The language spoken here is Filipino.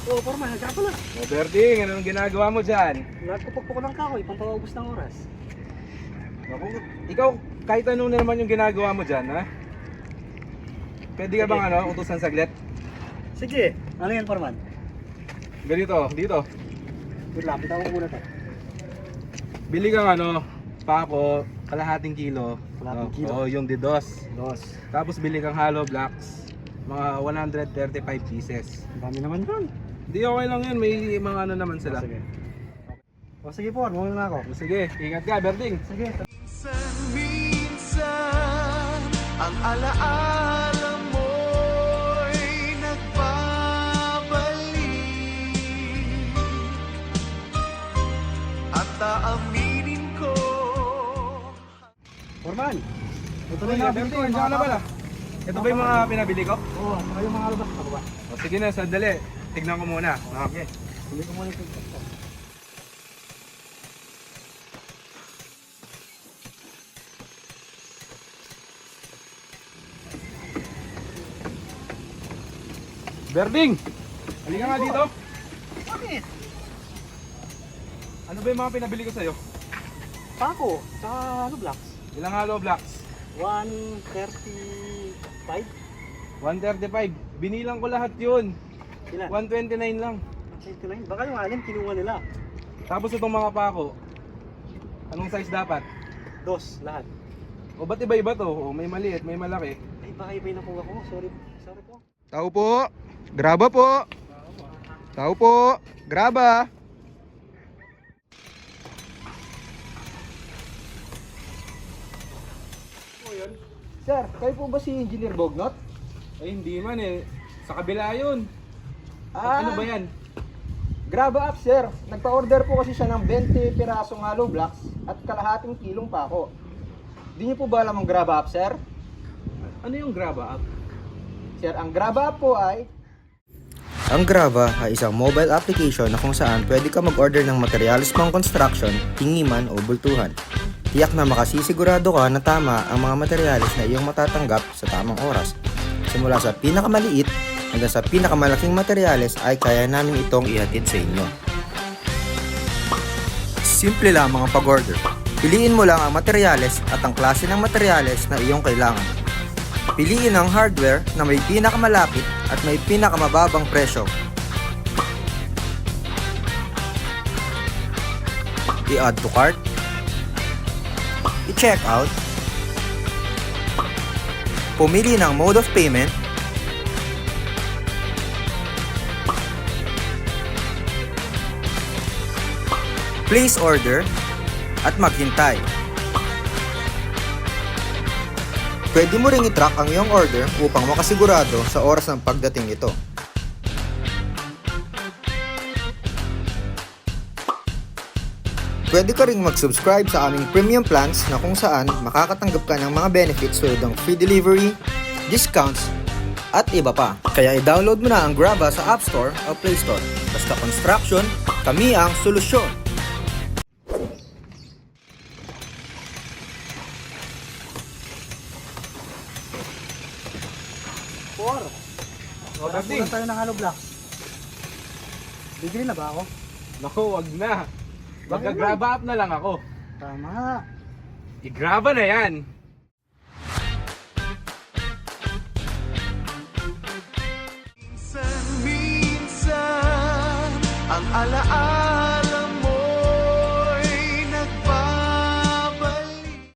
Oo, Foreman, hanggang pala. Berding, anong ginagawa mo dyan? Nagpupukpuk ko ng kahoy, pampaubos ng oras. Naku, ikaw, kahit ano na naman yung ginagawa mo dyan, ha? Pwede ka bang utusan saglit? Sige, ano yan, Foreman? Ganito, dito. Wait lang, kita ko muna to. Bili kang pako, kalahating kilo. Kalahating kilo? Oo, yung didos. Dos. Tapos bili kang hollow blocks, mga 135 pieces. Ang dami naman yun. Hindi, okay lang yun, may mga naman sila. Sige. O sige po, muna na ako. Sige, ingat ka, Berding. Sige. Minsan ang alaala mo'y nagbabalik at aaminin ko. Foreman, ito na Uy, yung Berding, nabili ko. andiyan ka na pala. Ito ba yung mga pinabili ko? Oo, saka yung mga alabas ako ba? O sige na, sandali. Tignan ko muna. Okay. Hindi ko muna ito. Berding! Halika nga dito. Bakit? Ano ba yung mga pinabili ko sa'yo? Pako, saka ano blocks? Ilang hollow blocks? 135? 135. Binilang ko lahat yun. Ilan? 129 lang. 29? Baka yung anim, kinuha nila. Tapos itong mga pako. Anong size dapat? Dos, lahat. O ba't iba-iba to? O may maliit, may malaki. Ay, baka iba yung nakuha ko. Sorry po. Tao po. Graba po. Tao po. Graba. Sir, kayo po ba si Engineer Bognot? Ay hindi man eh. Sa kabila yun. Ano ba yan? Graba up, sir. Nagpa-order po kasi siya ng 20 pirasong hollow blocks at kalahating kilong pako. Di niyo po ba alam ang graba up, sir? Ano yung graba app? Sir, ang graba up po ay Ang Graba ay isang mobile application na kung saan pwede ka mag-order ng materials pang construction, tingiman o bultuhan. Tiyak na makasisigurado ka na tama ang mga materyales na iyong matatanggap sa tamang oras. Simula sa pinakamaliit hanggang sa pinakamalaking materyales ay kaya namin itong ihatid sa inyo. Simple lang mga pag-order. Piliin mo lang ang materyales at ang klase ng materyales na iyong kailangan. Piliin ang hardware na may pinakamalapit at may pinakamababang presyo. I-add to cart. I-check out. Pumili ng mode of payment. Place order at maghintay. Pwede mo ring i-track ang iyong order upang makasigurado sa oras ng pagdating nito. Pwede ka ring mag-subscribe sa aming premium plans na kung saan makakatanggap ka ng mga benefits tulad ng free delivery, discounts, at iba pa. Kaya i-download mo na ang Graba sa App Store o Play Store. Basta construction, kami ang solusyon. Por, O Berding. tayo ng hollow blocks. Bigyan na ba ako? Naku, wag na. Magka-graba up na lang ako. Tama. I-graba na yan. Minsan ang alaala